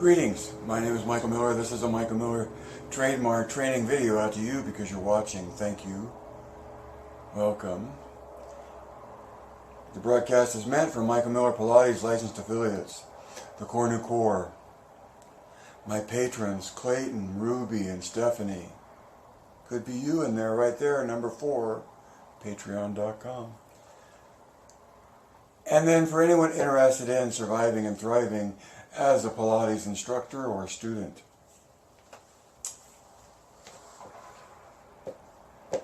Greetings, my name is Michael Miller. This is a Michael Miller trademark training video out to you because you're watching. Thank you. Welcome. The broadcast is meant for Michael Miller Pilates licensed affiliates, the Core New Core, my patrons Clayton, Ruby, and Stephanie. Could be you in there right there, number 4, patreon.com. And then for anyone interested in surviving and thriving as a Pilates instructor or student.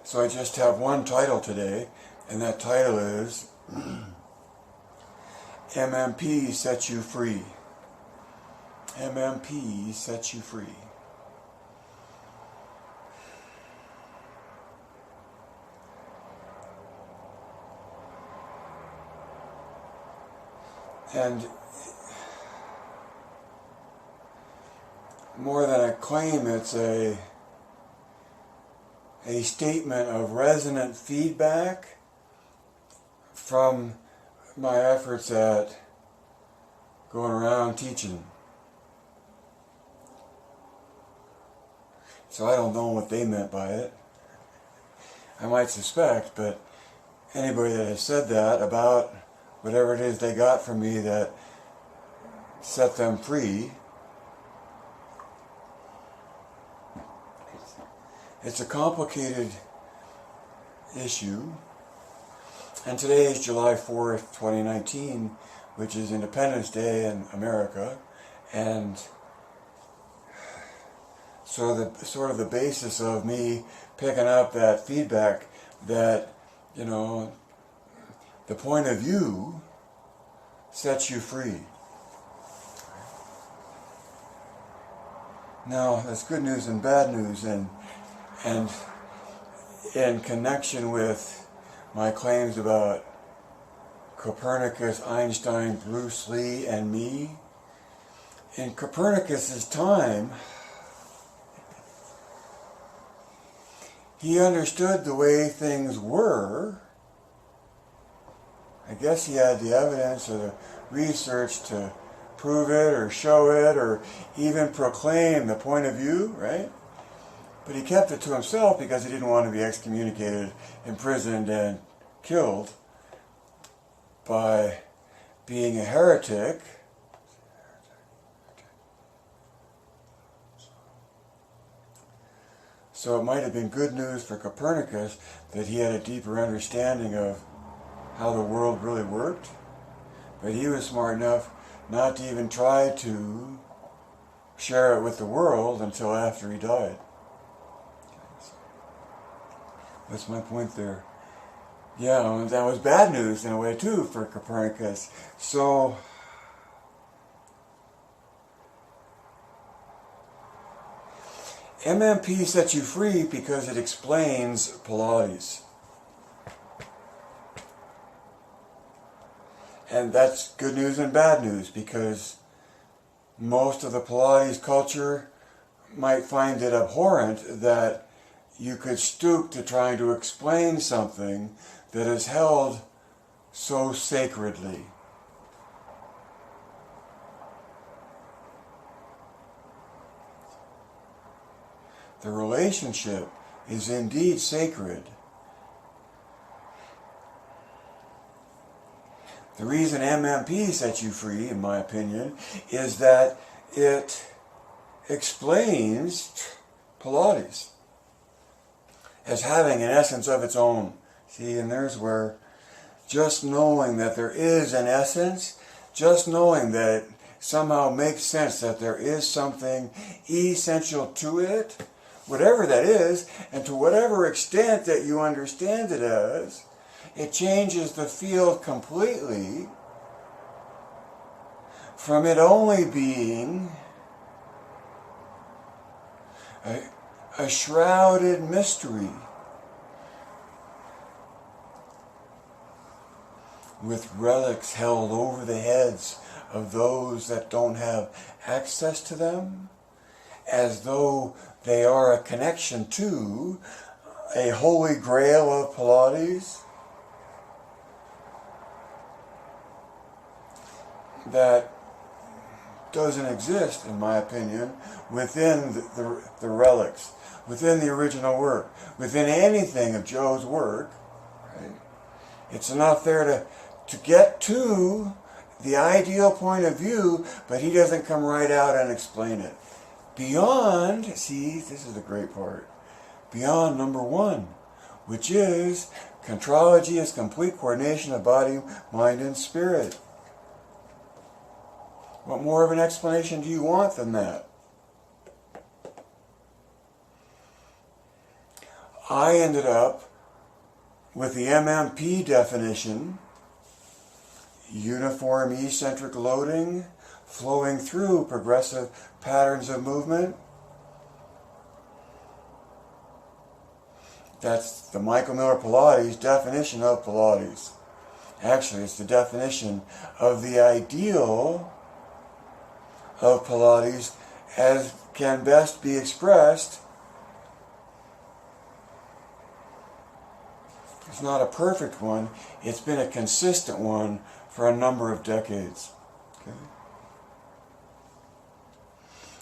So I just have one title today, and that title is MMP Sets You Free. MMP Sets You Free. And more than a claim, it's a statement of resonant feedback from my efforts at going around teaching. So I don't know what they meant by it. I might suspect, but anybody that has said that about whatever it is they got from me that set them free, it's a complicated issue. And today is July 4th, 2019, which is Independence Day in America. And so the basis of me picking up that feedback that, you know, the point of view sets you free. Now, that's good news and bad news, and in connection with my claims about Copernicus, Einstein, Bruce Lee, and me, in Copernicus's time, he understood the way things were. I guess he had the evidence or the research to prove it or show it or even proclaim the point of view, right? But he kept it to himself because he didn't want to be excommunicated, imprisoned, and killed by being a heretic. So it might have been good news for Copernicus that he had a deeper understanding of how the world really worked, but he was smart enough not to even try to share it with the world until after he died. What's my point there? Yeah, that was bad news in a way too for Copernicus. So MMP sets you free because it explains Pilates. And that's good news and bad news, because most of the Pilates culture might find it abhorrent that you could stoop to trying to explain something that is held so sacredly. The relationship is indeed sacred. The reason MMP sets you free, in my opinion, is that it explains Pilates as having an essence of its own. See, and there's where just knowing that there is an essence, just knowing that it somehow makes sense that there is something essential to it, whatever that is, and to whatever extent that you understand it as, it changes the field completely from it only being a shrouded mystery with relics held over the heads of those that don't have access to them, as though they are a connection to a holy grail of Pilates that doesn't exist, in my opinion, within the relics, within the original work, within anything of Joe's work. Right? It's enough there to get to the ideal point of view, but he doesn't come right out and explain it. Beyond, see, this is the great part, beyond number one, which is contrology is complete coordination of body, mind, and spirit. What more of an explanation do you want than that? I ended up with the MMP definition, uniform eccentric loading, flowing through progressive patterns of movement. That's the Michael Miller-Pilates definition of Pilates. Actually, it's the definition of the ideal of Pilates as can best be expressed. It's not a perfect one. It's been a consistent one for a number of decades. Okay?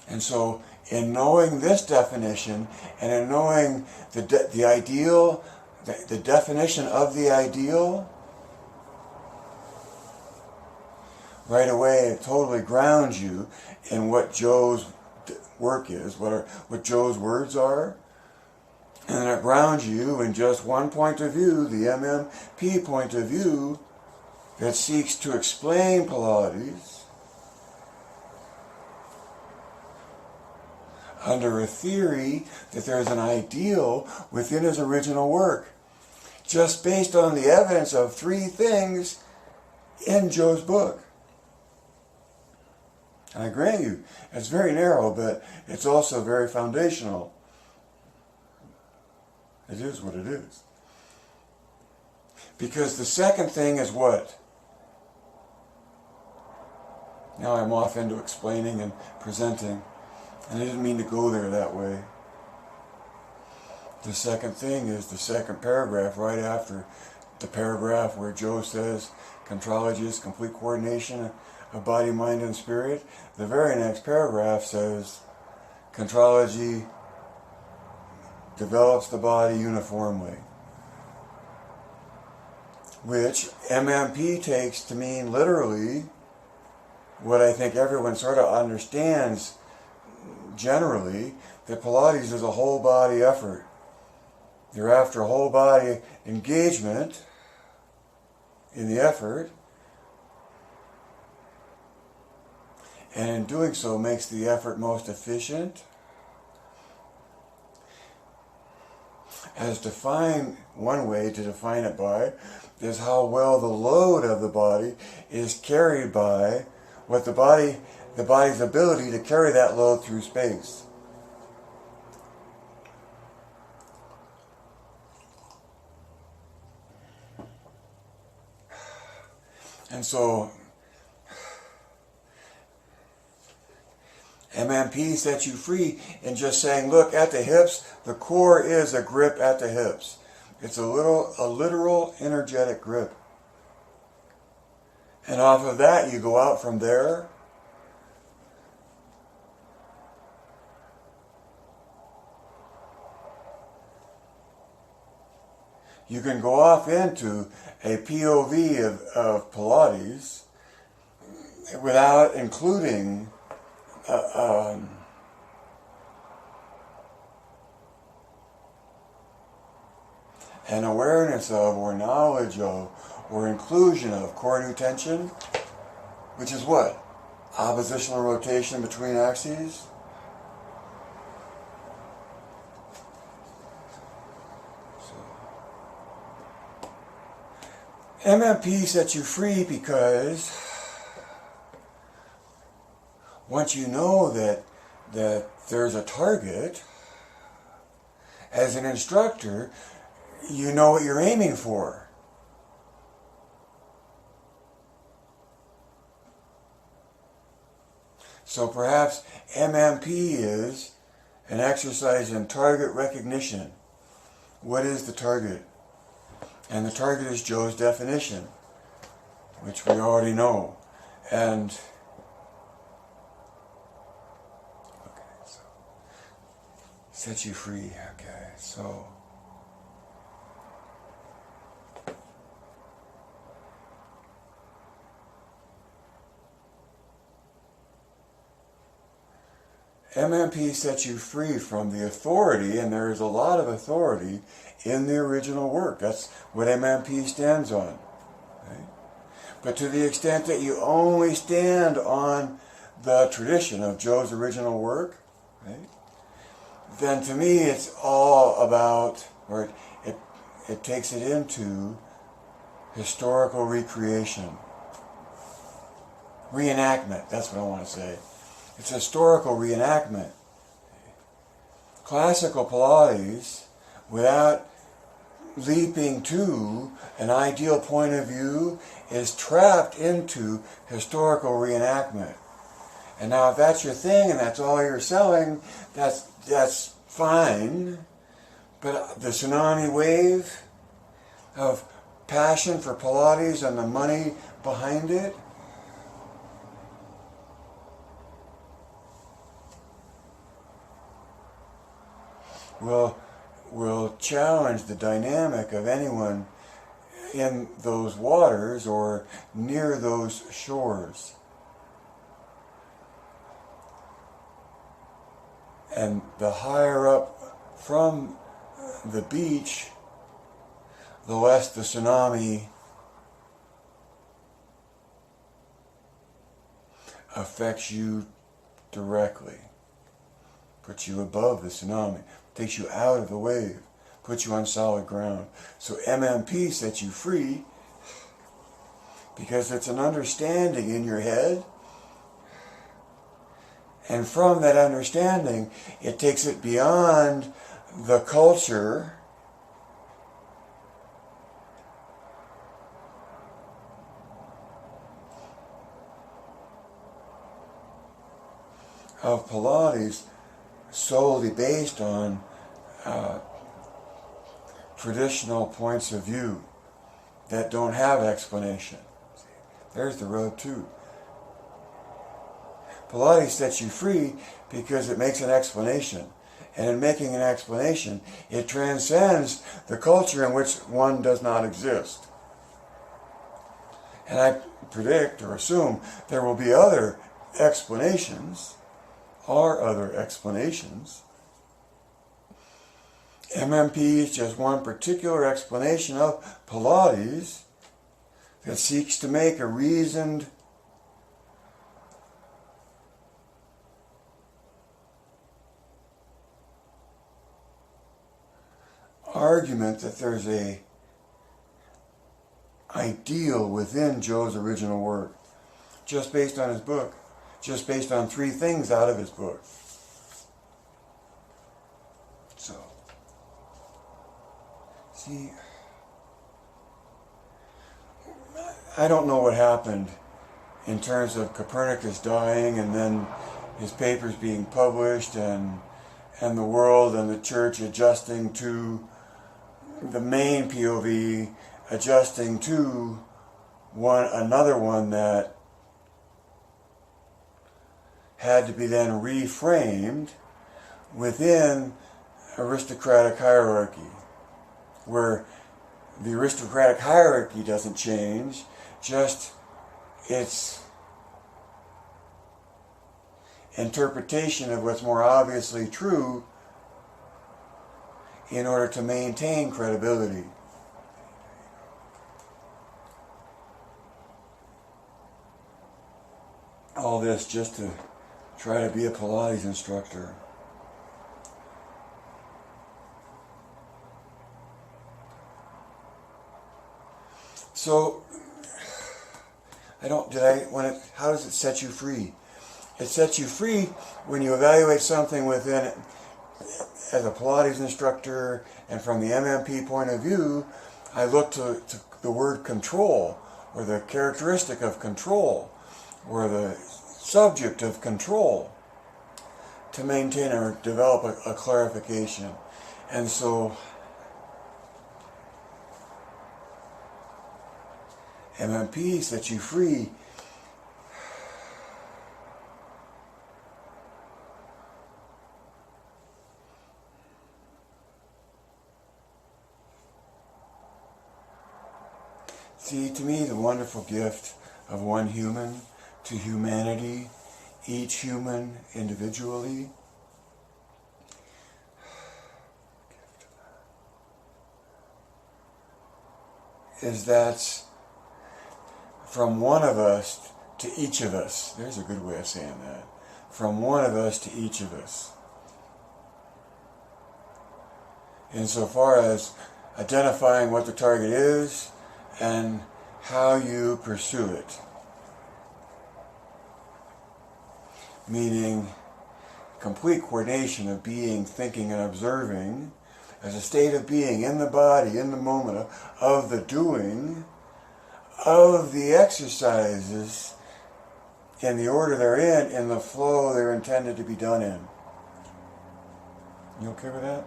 And so, in knowing this definition, and in knowing the ideal, the definition of the ideal, right away it totally grounds you in what Joe's work is, what Joe's words are, and it grounds you in just one point of view, the MMP point of view, that seeks to explain Pilates under a theory that there's an ideal within his original work, just based on the evidence of three things in Joe's book. And I grant you, it's very narrow, but it's also very foundational. It is what it is. Because the second thing is what? Now I'm off into explaining and presenting, and I didn't mean to go there that way. The second thing is the second paragraph right after the paragraph where Joe says contrology is complete coordination of body, mind, and spirit. The very next paragraph says contrology develops the body uniformly, which MMP takes to mean literally what I think everyone sort of understands generally, that Pilates is a whole body effort. You're after a whole body engagement in the effort, and in doing so makes the effort most efficient. As defined, one way to define it by is how well the load of the body is carried by the body's ability to carry that load through space. And so MMP sets you free in just saying, look, at the hips, the core is a grip at the hips. It's a literal energetic grip. And off of that, you go out from there. You can go off into a POV of Pilates without including an awareness of, or knowledge of, or inclusion of core new tension, which is what? Oppositional rotation between axes. MMP sets you free because once you know that there's a target, as an instructor, you know what you're aiming for. So perhaps MMP is an exercise in target recognition. What is the target? And the target is Joe's definition, which we already know. And Set you free. Okay, so MMP sets you free from the authority, and there is a lot of authority in the original work. That's what MMP stands on. Right? But to the extent that you only stand on the tradition of Joe's original work, right, then to me it's all about, or it takes it into historical recreation. Reenactment, that's what I want to say. It's historical reenactment. Classical Pilates, without leaping to an ideal point of view, is trapped into historical reenactment. And now if that's your thing and that's all you're selling, that's fine. But the tsunami wave of passion for Pilates and the money behind it, will challenge the dynamic of anyone in those waters or near those shores. And the higher up from the beach, the less the tsunami affects you directly. Puts you above the tsunami. Takes you out of the wave, puts you on solid ground. So MMP sets you free because it's an understanding in your head, and from that understanding, it takes it beyond the culture of Pilates solely based on traditional points of view that don't have explanation. There's the road too. Pilates sets you free because it makes an explanation. And in making an explanation, it transcends the culture in which one does not exist. And I predict or assume there will be other explanations, MMP is just one particular explanation of Pilates that seeks to make a reasoned argument that there's a ideal within Joe's original work, just based on his book, just based on 3 things out of his book. So, see, I don't know what happened in terms of Copernicus dying and then his papers being published and the world and the church adjusting to the main POV, adjusting to another one that had to be then reframed within aristocratic hierarchy, where the aristocratic hierarchy doesn't change, just its interpretation of what's more obviously true in order to maintain credibility. All this just to try to be a Pilates instructor. So, how does it set you free? It sets you free when you evaluate something within it. As a Pilates instructor and from the MMP point of view, I look to the word control, or the characteristic of control, or the subject of control, to maintain or develop a clarification. And so MMP sets you free See, to me, the wonderful gift of one human to humanity, each human individually, is that from one of us to each of us. There's a good way of saying that. From one of us to each of us. Insofar as identifying what the target is and how you pursue it. Meaning complete coordination of being, thinking, and observing as a state of being in the body, in the moment of the doing, of the exercises in the order they're in the flow they're intended to be done in. You okay with that?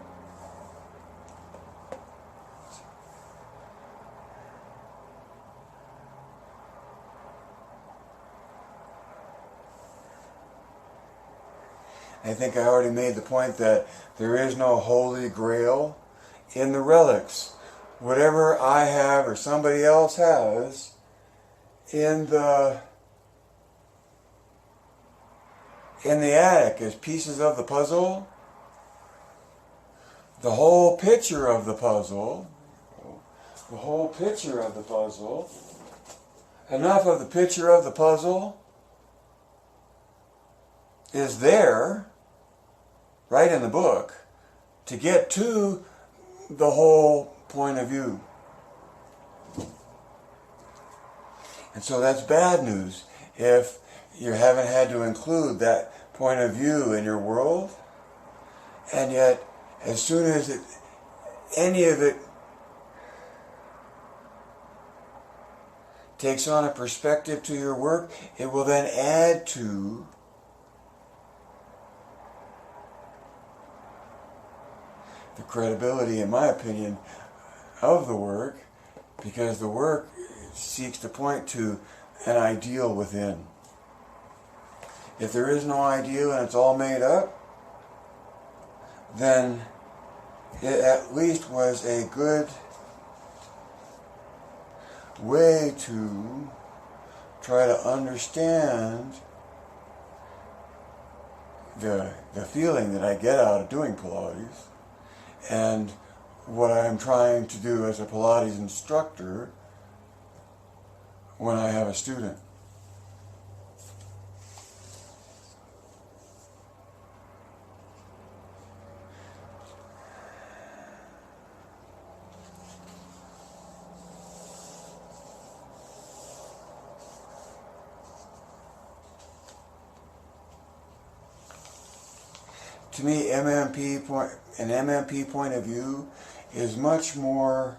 I think I already made the point that there is no holy grail in the relics. Whatever I have or somebody else has in the attic as pieces of the puzzle, the whole picture of the puzzle, enough of the picture of the puzzle is there, right in the book, to get to the whole point of view. And so that's bad news if you haven't had to include that point of view in your world, and yet as soon as any of it takes on a perspective to your work, it will then add to the credibility, in my opinion, of the work, because the work seeks to point to an ideal within. If there is no ideal and it's all made up, then it at least was a good way to try to understand the feeling that I get out of doing Pilates and what I'm trying to do as a Pilates instructor when I have a student. To me, an MMP point of view is much more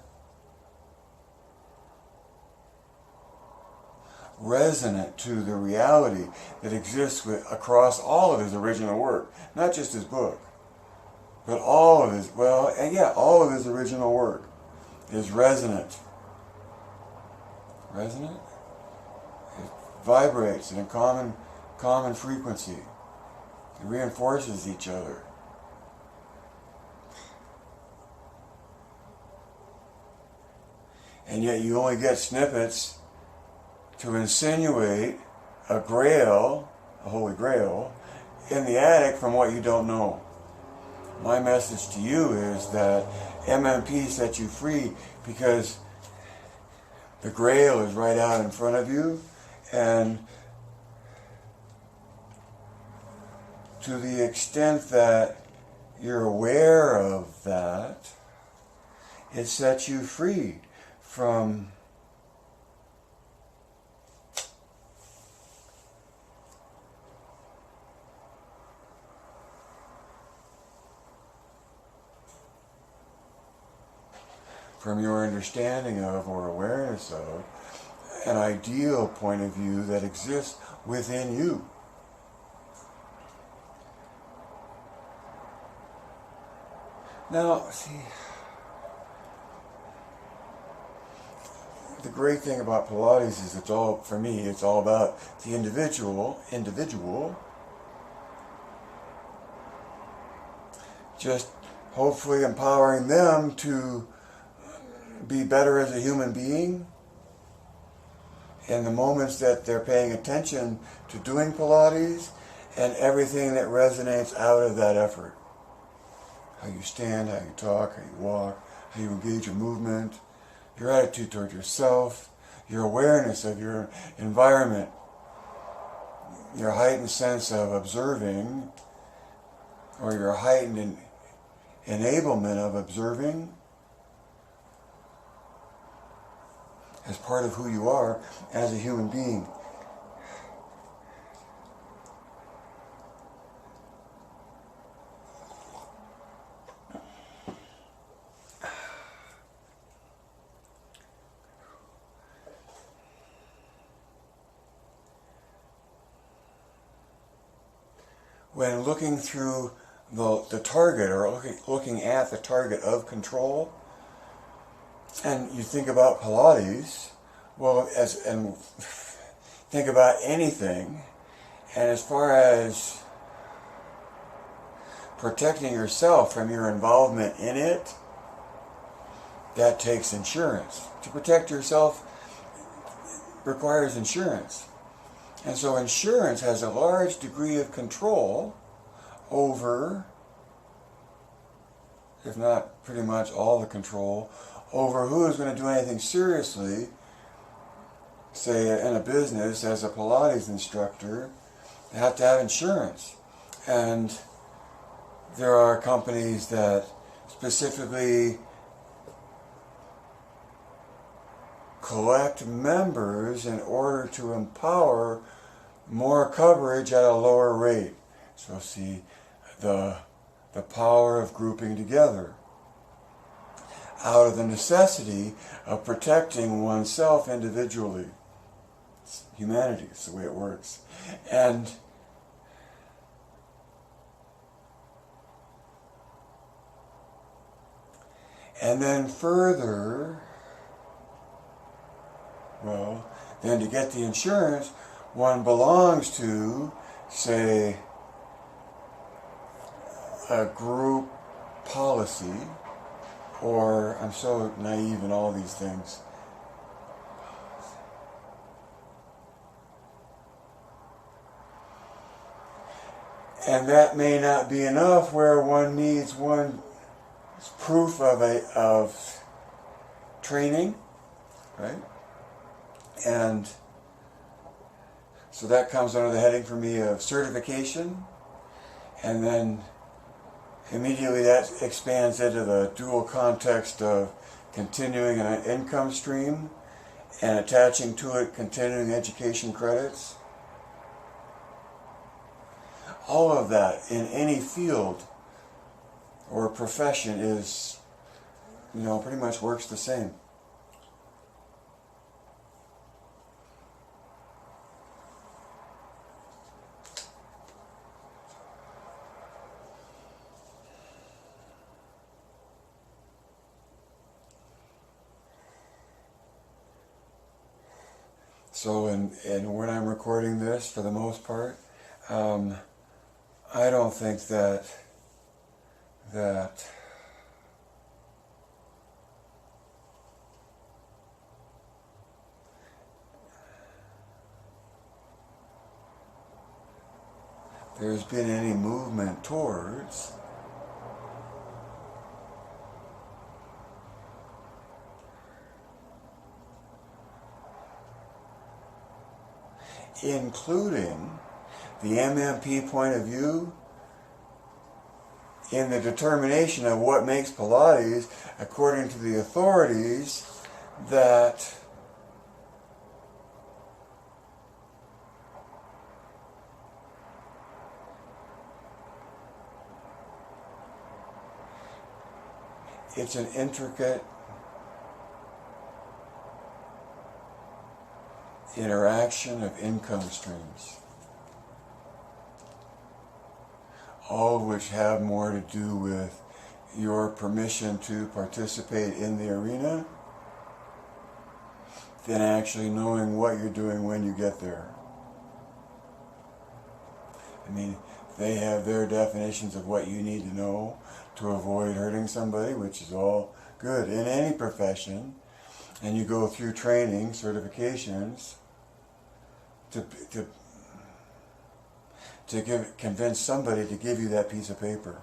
resonant to the reality that exists across all of his original work, not just his book, but all of his, all of his original work is resonant. Resonant? It vibrates in a common frequency. It reinforces each other. And yet you only get snippets to insinuate a grail, a holy grail, in the attic from what you don't know. My message to you is that MMP sets you free because the grail is right out in front of you, and to the extent that you're aware of that, it sets you free from your understanding of or awareness of an ideal point of view that exists within you. Now, see, the great thing about Pilates is it's all about the individual, just hopefully empowering them to be better as a human being in the moments that they're paying attention to doing Pilates and everything that resonates out of that effort. How you stand, how you talk, how you walk, how you engage in movement, your attitude toward yourself, your awareness of your environment, your heightened sense of observing, or your heightened enablement of observing as part of who you are as a human being. When looking through the target, or looking at the target of control, and you think about Pilates, and think about anything, and as far as protecting yourself from your involvement in it, that takes insurance. To protect yourself requires insurance. And so insurance has a large degree of control over, if not pretty much all the control, over who is going to do anything seriously, say in a business as a Pilates instructor. They have to have insurance. And there are companies that specifically collect members in order to empower more coverage at a lower rate. So see the power of grouping together out of the necessity of protecting oneself individually. It's humanity, it's the way it works. And then further, then to get the insurance, one belongs to, say, a group policy, or I'm so naive in all these things. And that may not be enough, where one needs one's proof of training, right? And so that comes under the heading for me of certification, and then immediately that expands into the dual context of continuing an income stream and attaching to it continuing education credits. All of that in any field or profession is, pretty much works the same. So, and when I'm recording this, for the most part, I don't think that there's been any movement towards including the MMP point of view in the determination of what makes Pilates, according to the authorities, that it's an intricate interaction of income streams, all of which have more to do with your permission to participate in the arena than actually knowing what you're doing when you get there. I mean, they have their definitions of what you need to know to avoid hurting somebody, which is all good in any profession, and you go through training, certifications, to convince somebody to give you that piece of paper.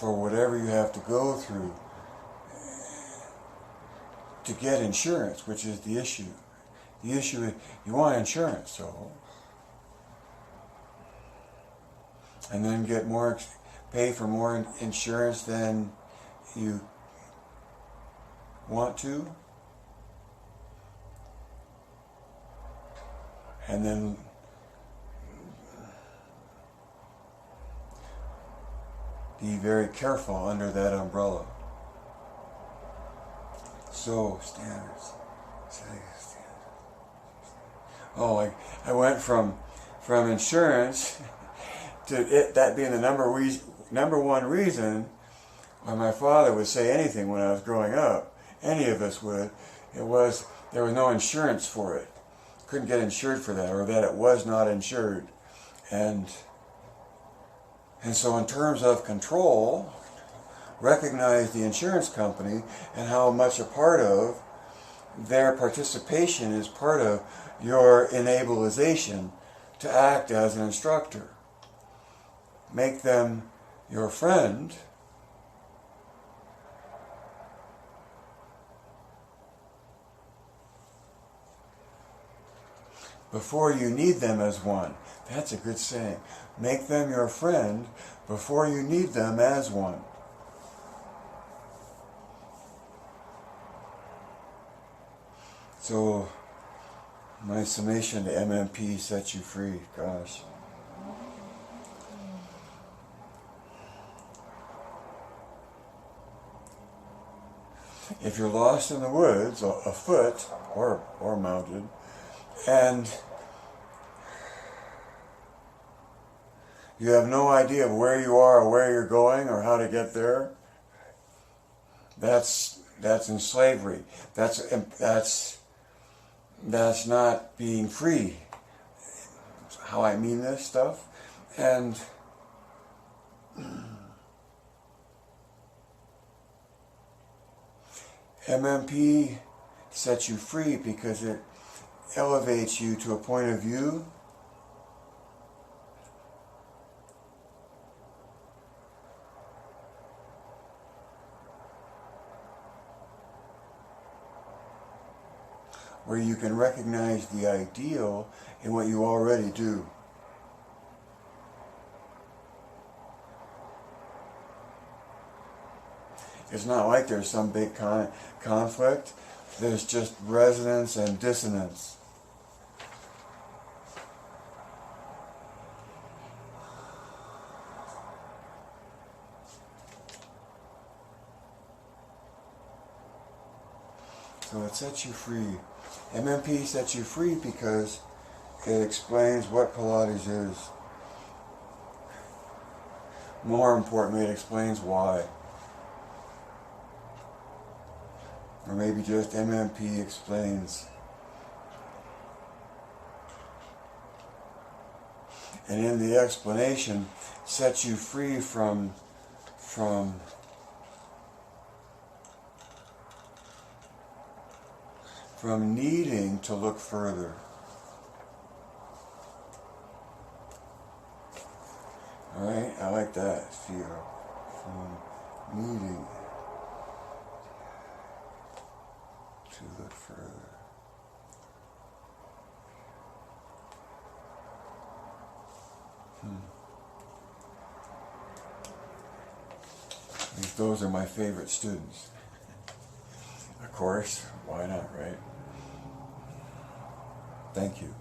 For whatever you have to go through to get insurance, which is the issue. The issue is you want insurance, so, and then get more, pay for more insurance than you want to, and then be very careful under that umbrella. So, standards. Oh, I went from insurance to it that being the number one reason why my father would say anything when I was growing up. Any of us would. It was there was no insurance for it. Couldn't get insured for that, or that it was not insured. And so in terms of control, recognize the insurance company and how much a part of their participation is part of your enableization to act as an instructor. Make them your friend before you need them as one. That's a good saying. Make them your friend before you need them as one. So, my summation to MMP sets you free. Gosh. If you're lost in the woods, afoot or mounted, and you have no idea of where you are or where you're going or how to get there, that's in slavery. That's not being free. How I mean this stuff. And MMP sets you free because it elevates you to a point of view where you can recognize the ideal in what you already do. It's not like there's some big conflict. There's just resonance and dissonance. So it sets you free. MMP sets you free because it explains what Pilates is. More importantly, it explains why. Or maybe just MMP explains. And in the explanation, sets you free from needing to look further. Alright, I like that feel. From needing to look further. Those are my favorite students. Of course, why not, right? Thank you.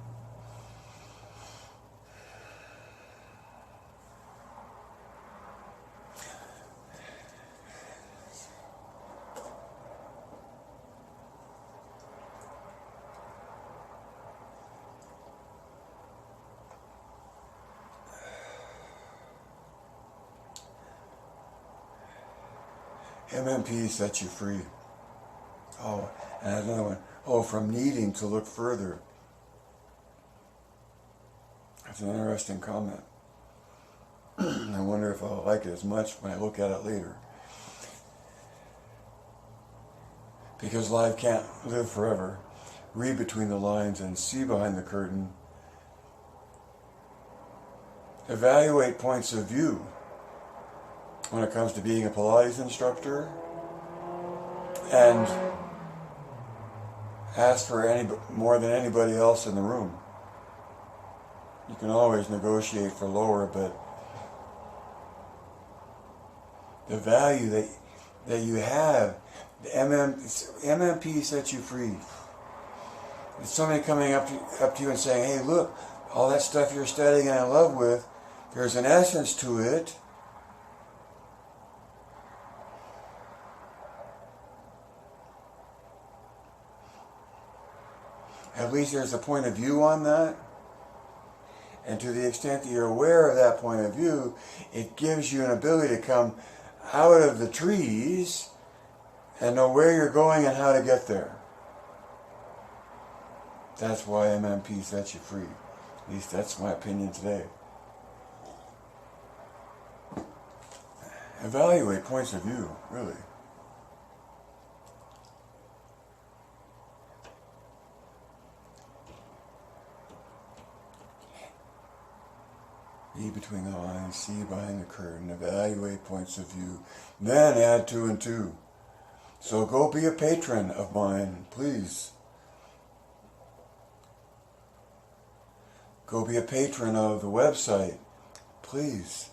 MMP sets you free. Oh, and another one. Oh, from needing to look further. That's an interesting comment. I wonder if I'll like it as much when I look at it later. Because life can't live forever. Read between the lines and see behind the curtain. Evaluate points of view when it comes to being a Pilates instructor, and ask for more than anybody else in the room. You can always negotiate for lower, but the value that you have, the MMP sets you free. It's somebody coming up to you and saying, hey, look, all that stuff you're studying and in love with, there's an essence to it. At least there's a point of view on that. And to the extent that you're aware of that point of view, it gives you an ability to come out of the trees and know where you're going and how to get there. That's why MMP sets you free. At least that's my opinion today. Evaluate points of view, really. Read between the lines, see behind the curtain, evaluate points of view, then add 2 and 2. So go be a patron of mine, please. Go be a patron of the website, please.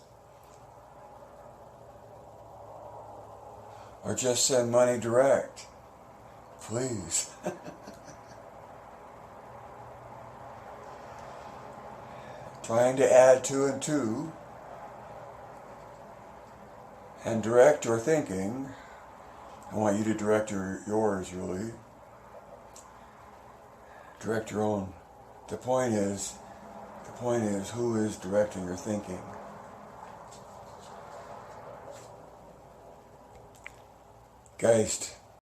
Or just send money direct, please. Trying to add 2 and 2 and direct your thinking. I want you to direct yours, really. Direct your own. The point is, who is directing your thinking? Geist.